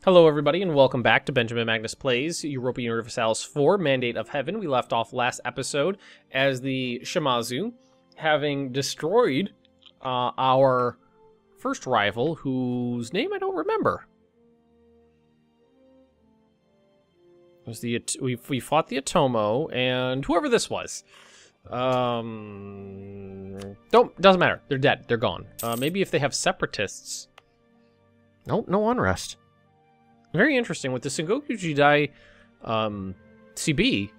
Hello everybody and welcome back to Benjamin Magnus Plays Europa Universalis 4 Mandate of Heaven. We left off last episode as the Shimazu, having destroyed our first rival, whose name I don't remember. It was the we fought the Atomo and whoever this was. Doesn't matter. They're dead. They're gone. Maybe if they have separatists. Nope, no unrest. Very interesting. With the Sengoku Jidai CB,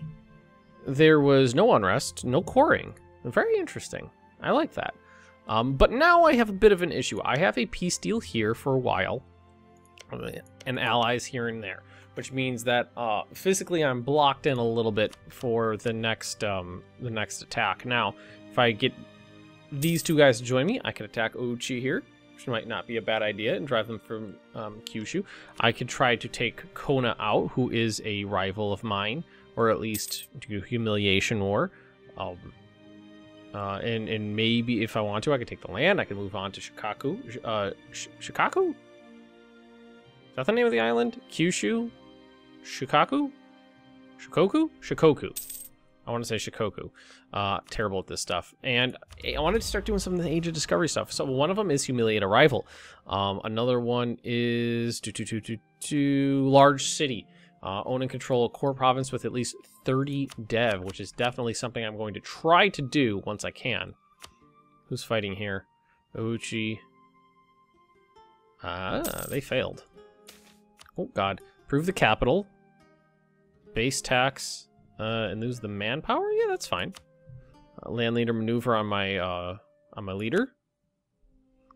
there was no unrest, no quarrying. Very interesting. I like that. But now I have a bit of an issue. I have a peace deal here for a while, and allies here and there, which means that physically I'm blocked in a little bit for the next attack. Now, if I get these two guys to join me, I can attack Ouchi here, which might not be a bad idea, and drive them from Kyushu. I could try to take Kona out, who is a rival of mine, or at least do humiliation war. And maybe if I want to, I could take the land. I can move on to Shikaku. Shikaku? Is that the name of the island? Kyushu? Shikaku? Shikoku? Shikoku. I want to say Shikoku. Terrible at this stuff. And I wanted to start doing some of the Age of Discovery stuff. So one of them is Humiliate a Rival. Another one is Large City. Own and control a core province with at least 30 dev, which is definitely something I'm going to try to do once I can. Who's fighting here? Ouchi. They failed. Oh, God. Prove the capital. Base tax. And lose the manpower? Yeah, that's fine. Land leader maneuver on my leader.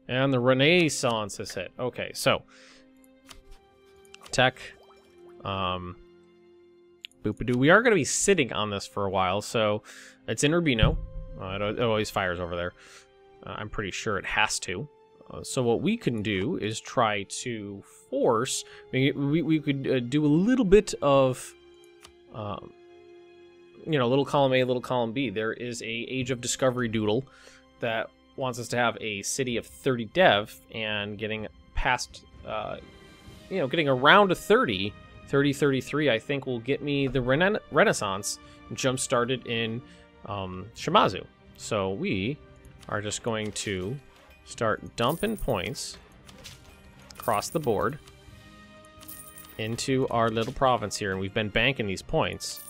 And the Renaissance has hit. Okay, so tech. Boopadoo. We are going to be sitting on this for a while, so it's in Urbino. It always fires over there. I'm pretty sure it has to. So what we can do is try to force. We could do a little bit of. You know, little column A, little column B. There is a Age of Discovery doodle that wants us to have a city of 30 dev, and getting past, you know, getting around to 30, 33, I think will get me the Renaissance jump started in Shimazu. So we are just going to start dumping points across the board into our little province here, and we've been banking these points.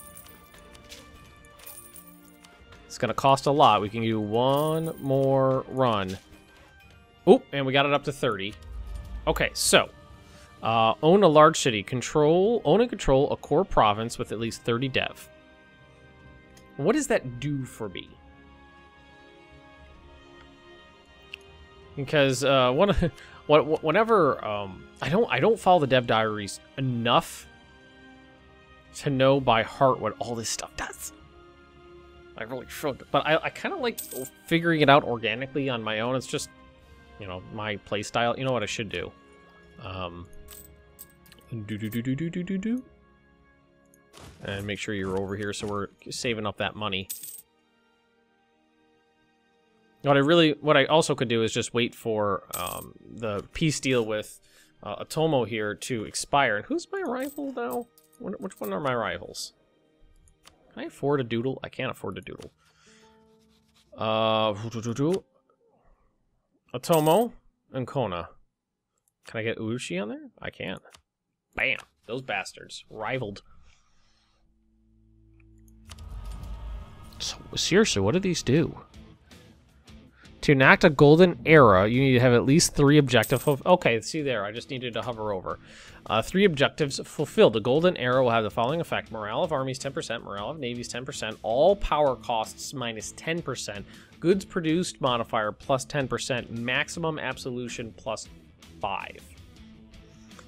It's going to cost a lot. We can do one more run. Oop, and we got it up to 30. Okay, so own a large city. Own and control a core province with at least 30 dev. What does that do for me? Because whenever I don't follow the dev diaries enough to know by heart what all this stuff does. I really should, but I kind of like figuring it out organically on my own. It's just, you know, my play style. You know what I should do? And make sure you're over here so we're saving up that money. What I also could do is just wait for the peace deal with Atomo here to expire. And who's my rival now? Which one are my rivals? Can I afford a doodle? I can't afford a doodle. Atomo and Kona. Can I get Uchi on there? I can. Bam! Those bastards. Rivaled. So, seriously, what do these do? To enact a golden era, you need to have at least 3 objectives. Okay, see there, I just needed to hover over. 3 objectives fulfilled. The golden era will have the following effect. Morale of armies 10%, morale of navies 10%, all power costs minus 10%, goods produced modifier plus 10%, maximum absolution plus 5.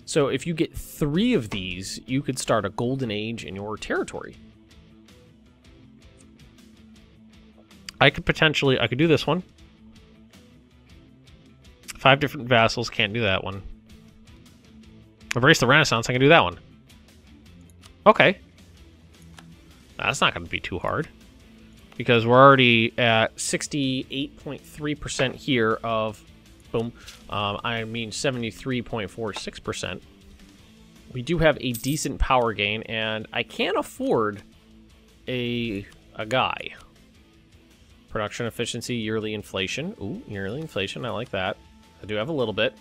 So if you get 3 of these, you could start a golden age in your territory. I could do this one. 5 different vassals, can't do that one. Embrace the Renaissance, I can do that one. Okay. That's not going to be too hard. Because we're already at 68.3% here of, boom, I mean 73.46%. we do have a decent power gain, and I can't afford a guy. Production efficiency, yearly inflation. Ooh, yearly inflation, I like that. I do have a little bit.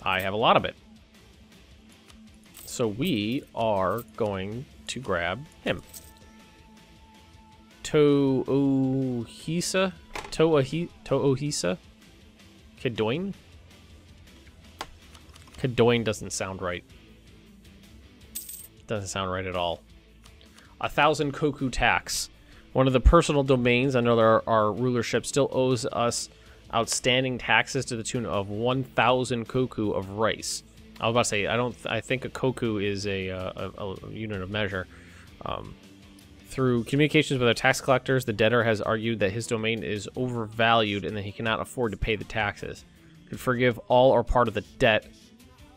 I have a lot of it. So we are going to grab him. To'ohisa? To'ohisa? Kadoin? Kadoin doesn't sound right. Doesn't sound right at all. 1,000 koku tax. One of the personal domains under our rulership still owes us outstanding taxes to the tune of 1,000 koku of rice. I was about to say, I think a koku is a unit of measure. Through communications with our tax collectors, the debtor has argued that his domain is overvalued and that he cannot afford to pay the taxes. We could forgive all or part of the debt,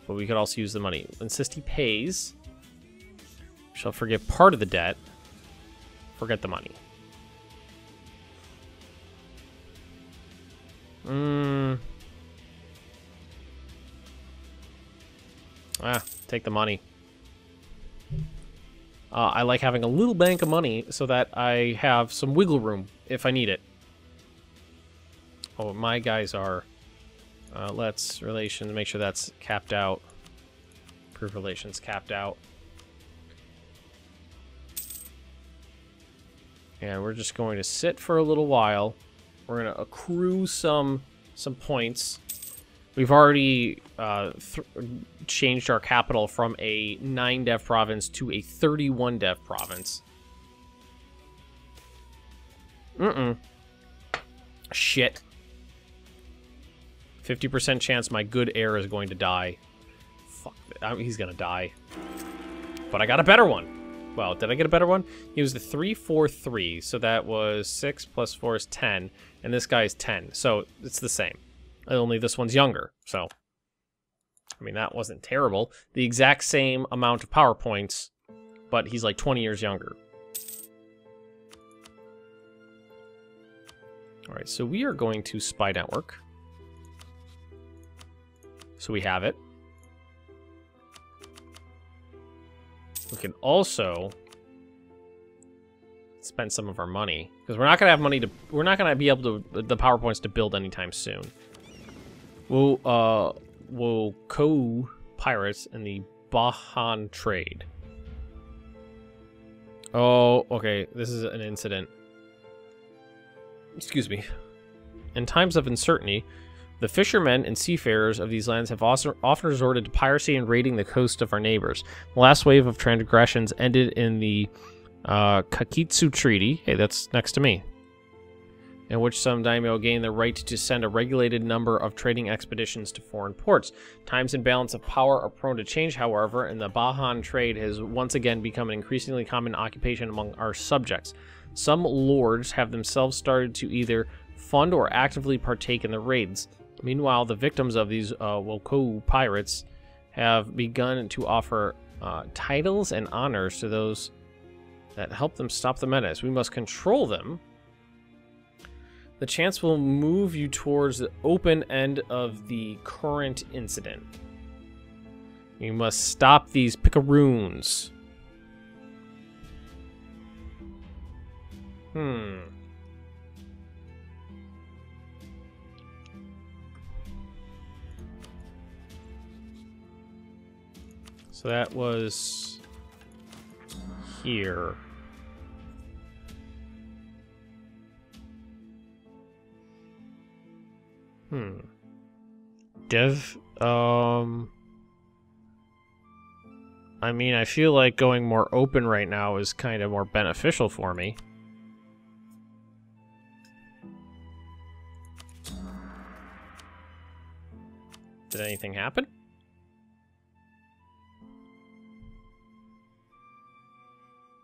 but we could also use the money. Insist he pays. We shall forgive part of the debt. Forget the money. Take the money. I like having a little bank of money so that I have some wiggle room if I need it. Oh, my guys are... let's relations, make sure that's capped out. Proof relations capped out. And we're just going to sit for a little while. We're going to accrue some points. We've already changed our capital from a 9 dev province to a 31 dev province. Shit. 50% chance my good heir is going to die. Fuck, he's gonna die. But I got a better one. Well, did I get a better one? He was the 343, so that was 6 plus 4 is 10, and this guy is 10, so it's the same. Only this one's younger, so... I mean, that wasn't terrible. The exact same amount of power points, but he's like 20 years younger. Alright, so we are going to spy network. So we have it. We can also spend some of our money, because we're not going to have money to... We're not going to be able to... the power points to build anytime soon. We'll co-pirates in the Bahan trade. Oh, okay. This is an incident. Excuse me. In times of uncertainty, the fishermen and seafarers of these lands have often resorted to piracy and raiding the coast of our neighbors. The last wave of transgressions ended in the Kakitsu Treaty. Hey, that's next to me. In which some daimyo gained the right to send a regulated number of trading expeditions to foreign ports. Times and balance of power are prone to change, however, and the Bahan trade has once again become an increasingly common occupation among our subjects. Some lords have themselves started to either fund or actively partake in the raids. Meanwhile, the victims of these Wokou pirates have begun to offer titles and honors to those that help them stop the menace. We must control them. The chance will move you towards the open end of the current incident. You must stop these picaroons. So that was here. I mean, I feel like going more open right now is kind of more beneficial for me. Did anything happen?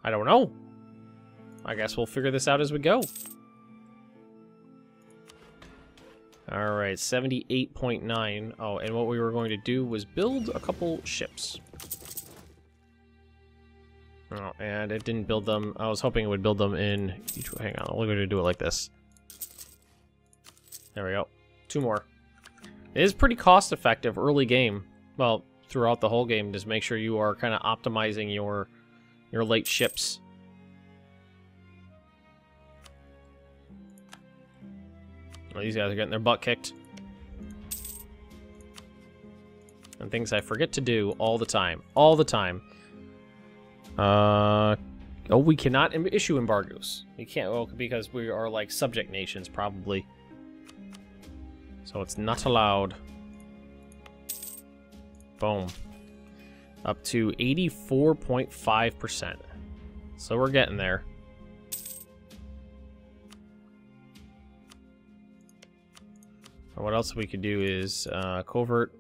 I don't know. I guess we'll figure this out as we go. Alright, 78.9. Oh, and what we were going to do was build a couple ships. Oh, and it didn't build them. I was hoping it would build them in each... Hang on, we're going to do it like this. There we go. 2 more. It is pretty cost effective early game. Well, throughout the whole game, just make sure you are kind of optimizing your late ships. Well, these guys are getting their butt kicked. And things I forget to do all the time. All the time. Oh, we cannot issue embargoes. We can't, well, because we are like subject nations, probably. So it's not allowed. Boom. Up to 84.5%. So we're getting there. And what else we could do is covert,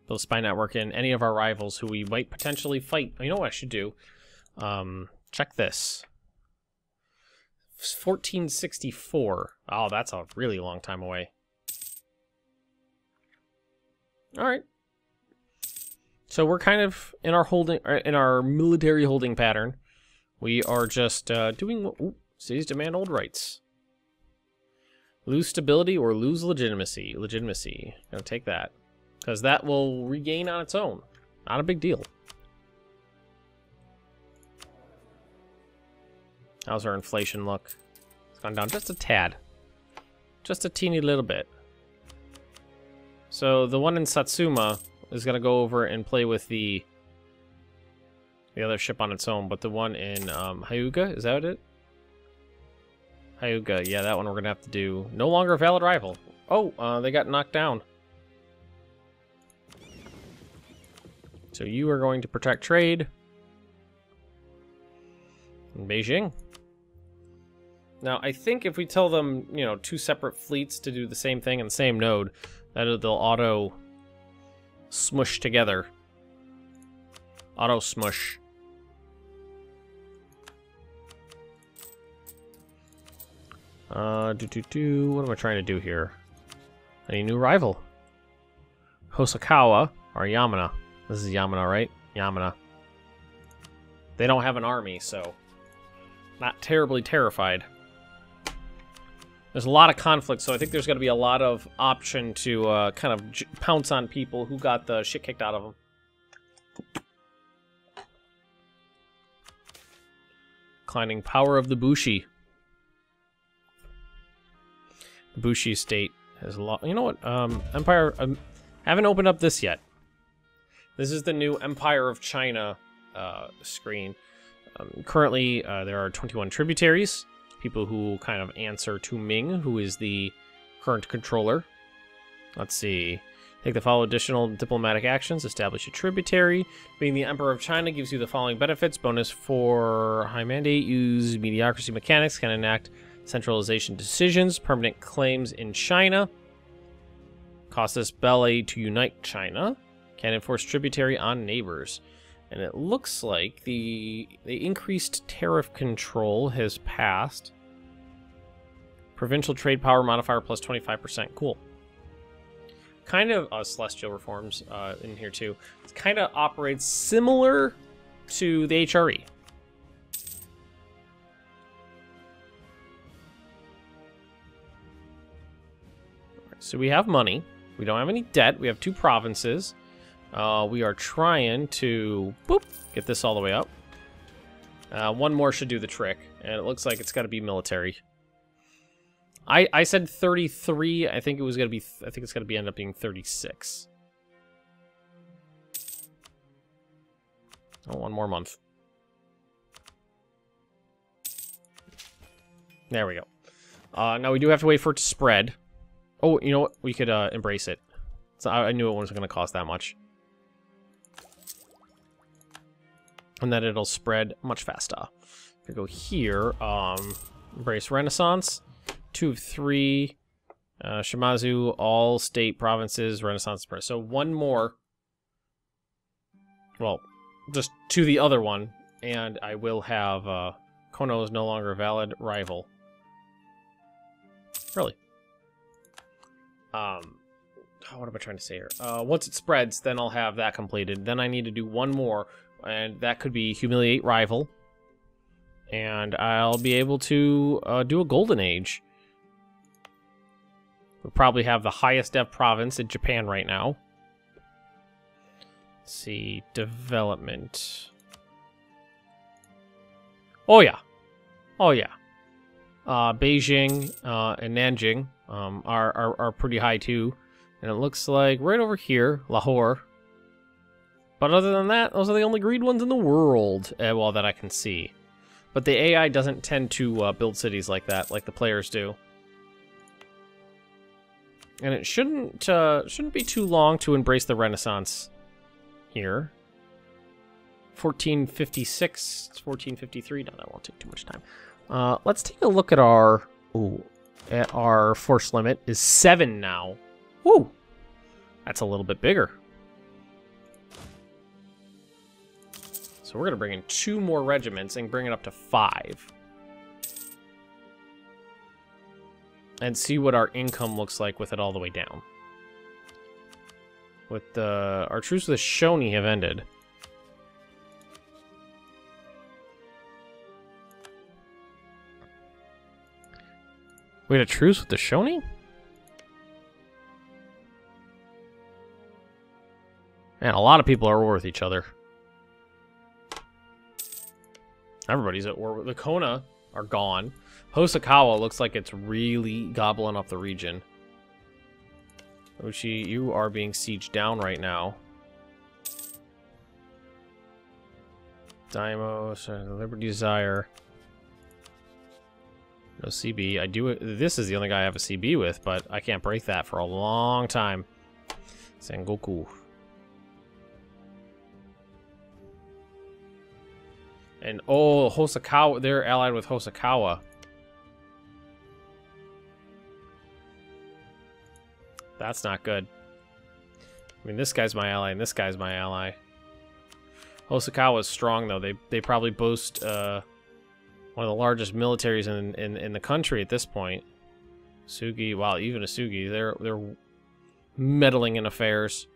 build a spy network in any of our rivals who we might potentially fight. You know what I should do? Check this. 1464. Oh, that's a really long time away. All right. So we're kind of in our military holding pattern. We are just doing what cities demand old rights. Lose stability or lose legitimacy. Legitimacy. Gonna take that. Because that will regain on its own. Not a big deal. How's our inflation look? It's gone down just a tad. Just a teeny little bit. So the one in Satsuma is going to go over and play with the other ship on its own, but the one in Hyuga, is that it? Hyuga, yeah, that one we're going to have to do. No longer a valid rival. Oh, they got knocked down. So you are going to protect trade in Beijing. Now, I think if we tell them, you know, 2 separate fleets to do the same thing in the same node, that they'll auto smush together. Auto smush. What am I trying to do here? Any new rival? Hosokawa or Yamana? This is Yamana, right? Yamana. They don't have an army, so not terribly terrified. There's a lot of conflict, so I think there's going to be a lot of option to kind of pounce on people who got the shit kicked out of them. Declining power of the Bushi. The Bushi state has a lot. You know what? Empire. Haven't opened up this yet. This is the new Empire of China screen. Currently, there are 21 tributaries. People who kind of answer to Ming, who is the current controller. Let's see. Take the following additional diplomatic actions. Establish a tributary. Being the Emperor of China gives you the following benefits. Bonus for high mandate. Use mediocrity mechanics. Can enact centralization decisions. Permanent claims in China. Casus belli to unite China. Can enforce tributary on neighbors. And it looks like the increased tariff control has passed. Provincial trade power modifier plus 25%. Cool. Kind of celestial reforms in here too. It kind of operates similar to the HRE. So we have money. We don't have any debt. We have 2 provinces. We are trying to get this all the way up. 1 more should do the trick, and it looks like it's got to be military. I said 33. I think it was gonna be. I think it's gonna be end up being 36. Oh, 1 more month. There we go. Now we do have to wait for it to spread. Oh, you know what? We could embrace it. So I knew it wasn't going to cost that much. And that it'll spread much faster. If we go here, embrace Renaissance. 2 of 3. Shimazu, all state provinces, Renaissance spread. So 1 more. Well, just to the other one. And I will have Kono is no longer a valid rival. Really? What am I trying to say here? Once it spreads, then I'll have that completed. Then I need to do 1 more, and that could be humiliate rival. And I'll be able to do a golden age. We probably have the highest dev province in Japan right now. Let's see, development. Oh yeah, oh yeah. Beijing and Nanjing are pretty high too, and it looks like right over here, Lahore. But other than that, those are the only green ones in the world, well, that I can see. But the AI doesn't tend to build cities like that, like the players do. And it shouldn't be too long to embrace the Renaissance here. 1456, it's 1453. No, that won't take too much time. Let's take a look at our force limit is 7 now. Woo! That's a little bit bigger. So we're gonna bring in 2 more regiments and bring it up to 5. And see what our income looks like with it all the way down. With our truce with the Shoni have ended. We had a truce with the Shoni? Man, a lot of people are at war with each other. Everybody's at war. The Kona are gone. Hosokawa looks like it's really gobbling up the region. Ochi, you are being sieged down right now. Daimyos, Liberty Desire. No CB. This is the only guy I have a CB with, but I can't break that for a long time. Sengoku. And oh, Hosokawa, they're allied with Hosokawa. That's not good. I mean, this guy's my ally and this guy's my ally. Hosokawa is strong though. They probably boast one of the largest militaries in the country at this point. Sugi, wow, even Asugi, they're meddling in affairs.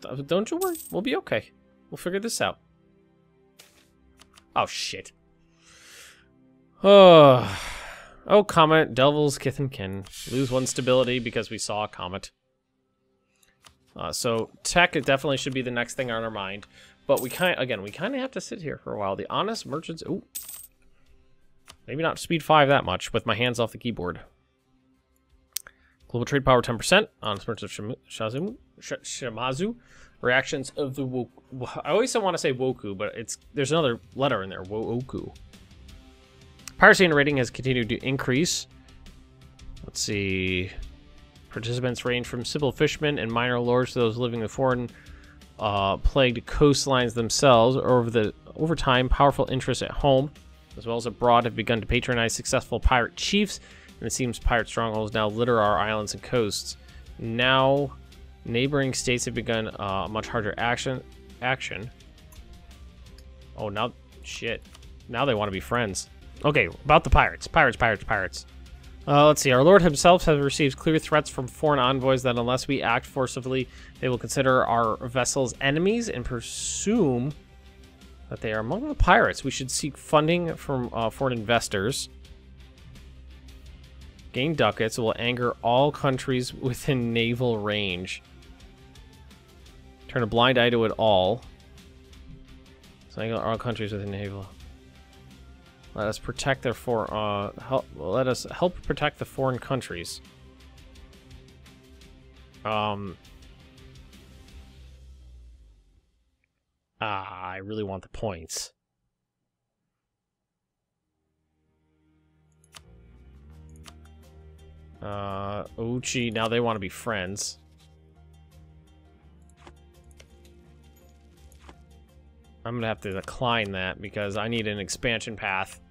Don't you worry, we'll be okay. We'll figure this out. Oh shit. Oh, Comet, Devils, Kith and Kin. Lose 1 stability because we saw a Comet. So tech, it definitely should be the next thing on our mind. But we kind of have to sit here for a while. The honest merchants, ooh. Maybe not speed 5 that much with my hands off the keyboard. Global trade power 10%. Honest merchants of Shimazu. Reactions of the Woku. I always want to say Woku, but there's another letter in there. Woku. Piracy and raiding has continued to increase. Let's see. Participants range from simple fishermen and minor lords to those living in foreign plagued coastlines themselves. Over time, powerful interests at home as well as abroad have begun to patronize successful pirate chiefs, and it seems pirate strongholds now litter our islands and coasts. Now, neighboring states have begun much harder action. Oh, now, shit. Now they want to be friends. Okay, about the pirates. Pirates. Let's see. Our lord himself has received clear threats from foreign envoys that unless we act forcibly, they will consider our vessels enemies and presume that they are among the pirates. We should seek funding from foreign investors. Gain ducats will anger all countries within naval range. Turn a blind eye to it all. So anger all countries within naval. Let us protect their let us help protect the foreign countries. I really want the points. Uchi, now they want to be friends. I'm gonna have to decline that because I need an expansion path.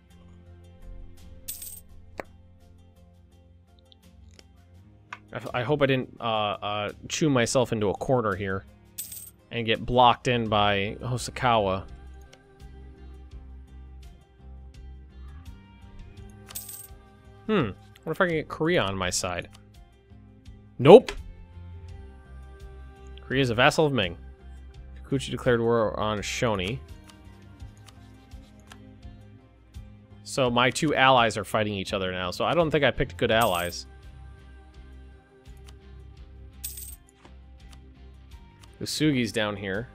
I hope I didn't chew myself into a corner here and get blocked in by Hosokawa. What if I can get Korea on my side? Nope. Korea is a vassal of Ming. Kikuchi declared war on Shoni. So my two allies are fighting each other now. So I don't think I picked good allies. Usugi's down here.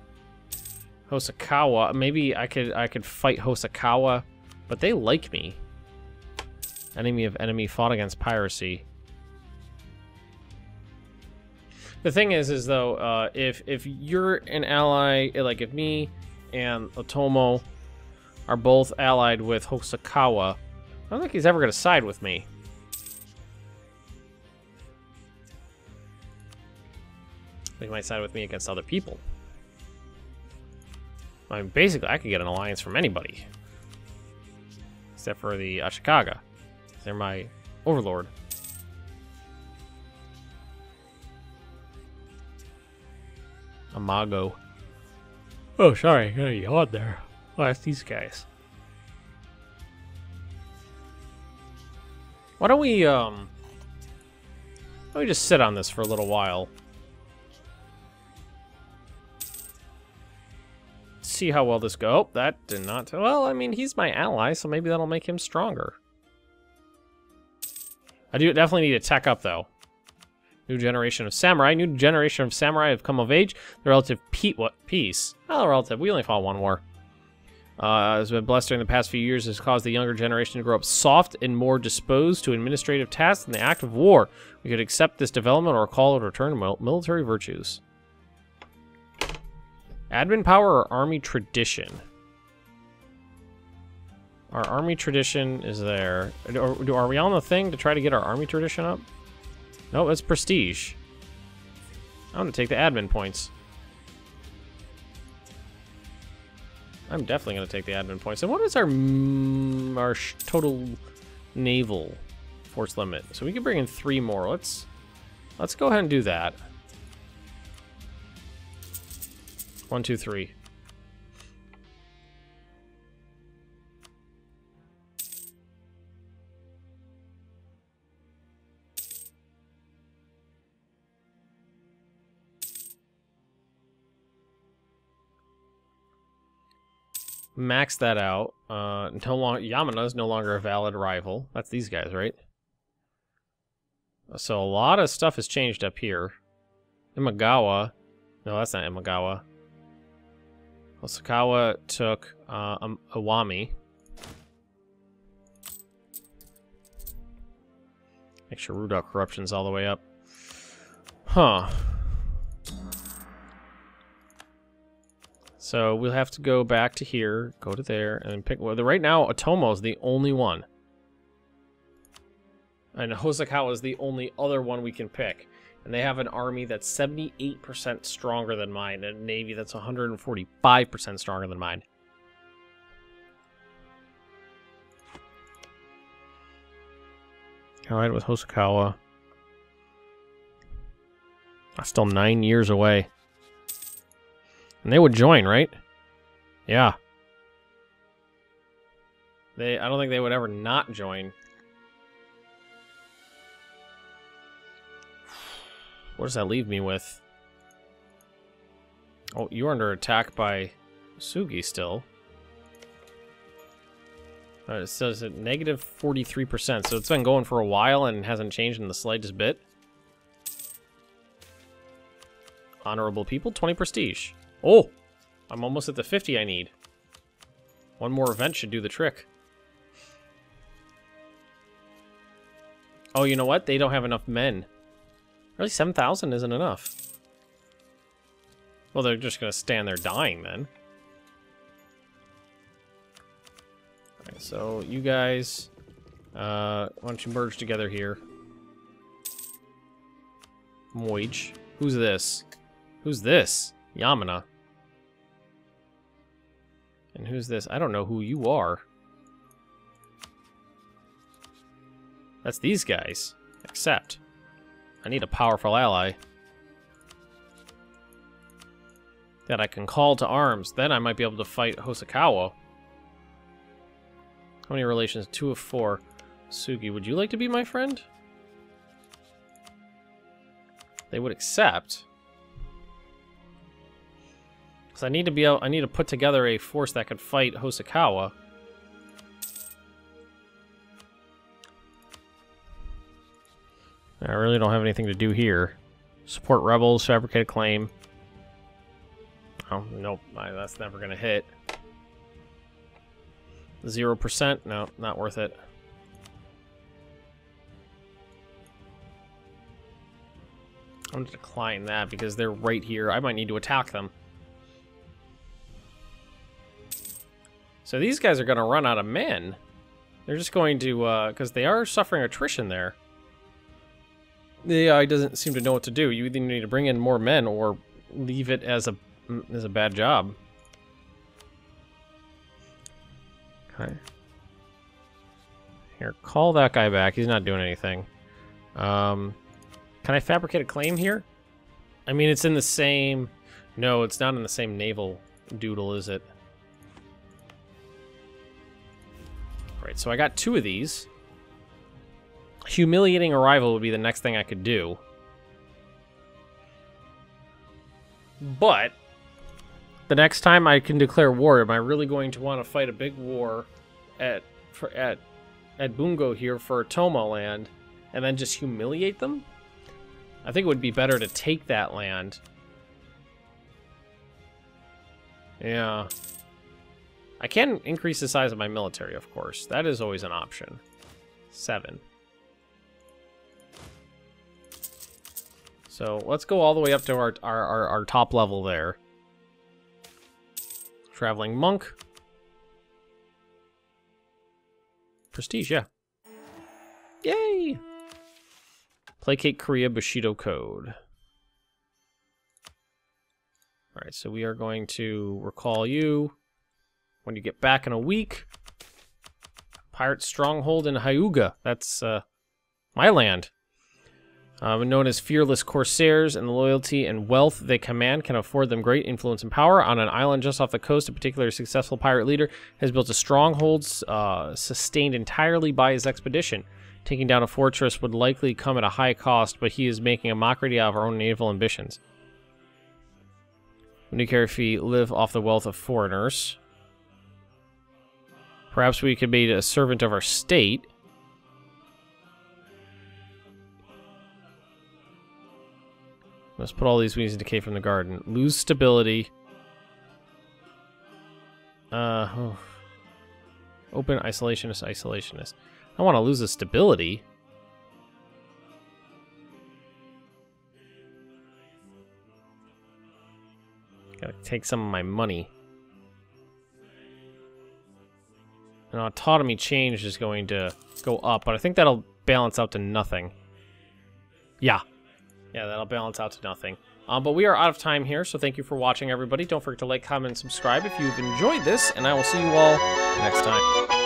Hosokawa. Maybe I could fight Hosokawa, but they like me. Enemy of enemy fought against piracy. The thing is though, if you're an ally, like if me and Otomo are both allied with Hosokawa, I don't think he's ever going to side with me. He might side with me against other people. I mean, basically, I could get an alliance from anybody. Except for the Ashikaga. They're my overlord. Amago. Oh, sorry, I got a yawn there. Oh, that's these guys. Why don't we just sit on this for a little while? See how well this goes. Oh, that did not. Well, I mean, he's my ally, so maybe that'll make him stronger. I do definitely need to tech up, though. New generation of samurai. New generation of samurai have come of age. The relative peace. Well, relative. We only fought one war. Has been blessed during the past few years, has caused the younger generation to grow up soft and more disposed to administrative tasks in the act of war. We could accept this development or call it a return to military virtues. Admin power or army tradition? Our army tradition is there. Are we on the thing to try to get our army tradition up? No, it's prestige. I'm gonna take the admin points. I'm definitely gonna take the admin points. And what is our total naval force limit? So we can bring in 3 more. Let's go ahead and do that. 1, 2, 3. Max that out. Yamana is no longer a valid rival. That's these guys, right? So a lot of stuff has changed up here. Imagawa. No, that's not Imagawa. Osakawa took Iwami. Make sure Rudok corruption's all the way up. Huh. So we'll have to go back to here, go to there, and pick. Well, right now, Otomo's the only one. And Hosokawa is the only other one we can pick. And they have an army that's 78% stronger than mine, and a navy that's 145% stronger than mine. Alright, with Hosokawa. I'm still 9 years away. And they would join, right? Yeah. I don't think they would ever not join. What does that leave me with? Oh, you're under attack by Sugi still. It says at negative 43%, so it's been going for a while and hasn't changed in the slightest bit. Honorable people, 20 prestige. Oh! I'm almost at the 50 I need. One more event should do the trick. Oh, you know what? They don't have enough men. Really, 7,000 isn't enough. Well, they're just going to stand there dying then. Alright, so you guys, why don't you merge together here? Moij. Who's this? Who's this? Yamana. And who's this? I don't know who you are. That's these guys. Except, I need a powerful ally that I can call to arms. Then I might be able to fight Hosokawa. How many relations? 2 of 4. Sugi, would you like to be my friend? They would accept. Because I need to put together a force that could fight Hosokawa. I really don't have anything to do here. Support rebels, fabricate a claim. Oh, nope, that's never gonna hit. 0%? No, not worth it. I'm going to decline that because they're right here. I might need to attack them. So these guys are going to run out of men. They're just going to, because they are suffering attrition there. The AI doesn't seem to know what to do. You either need to bring in more men or leave it as a bad job. Okay. Here, call that guy back. He's not doing anything. Can I fabricate a claim here? I mean, it's in the same... No, it's not in the same naval doodle, is it? Right, so I got 2 of these. Humiliating arrival would be the next thing I could do. But the next time I can declare war, am I really going to want to fight a big war at Bungo here for Toma land and then just humiliate them? I think it would be better to take that land. Yeah. I can increase the size of my military, of course. That is always an option. 7. So let's go all the way up to our top level there. Traveling monk. Prestige, yeah. Yay! Placate Korea Bushido Code. Alright, so we are going to recall you when you get back in a week. Pirate Stronghold in Hyuga. That's my land. Known as fearless corsairs, and the loyalty and wealth they command can afford them great influence and power. On an island just off the coast, a particularly successful pirate leader has built a stronghold sustained entirely by his expedition. Taking down a fortress would likely come at a high cost, but he is making a mockery out of our own naval ambitions. Nuclear live off the wealth of foreigners. Perhaps we could be a servant of our state. Let's put all these weeds in decay from the garden. Lose stability. Open isolationist, isolationist. I don't want to lose the stability. Gotta take some of my money. And autonomy change is going to go up, but I think that'll balance out to nothing. Yeah. Yeah, that'll balance out to nothing. But we are out of time here, so thank you for watching, everybody. Don't forget to like, comment, and subscribe if you've enjoyed this, and I will see you all next time.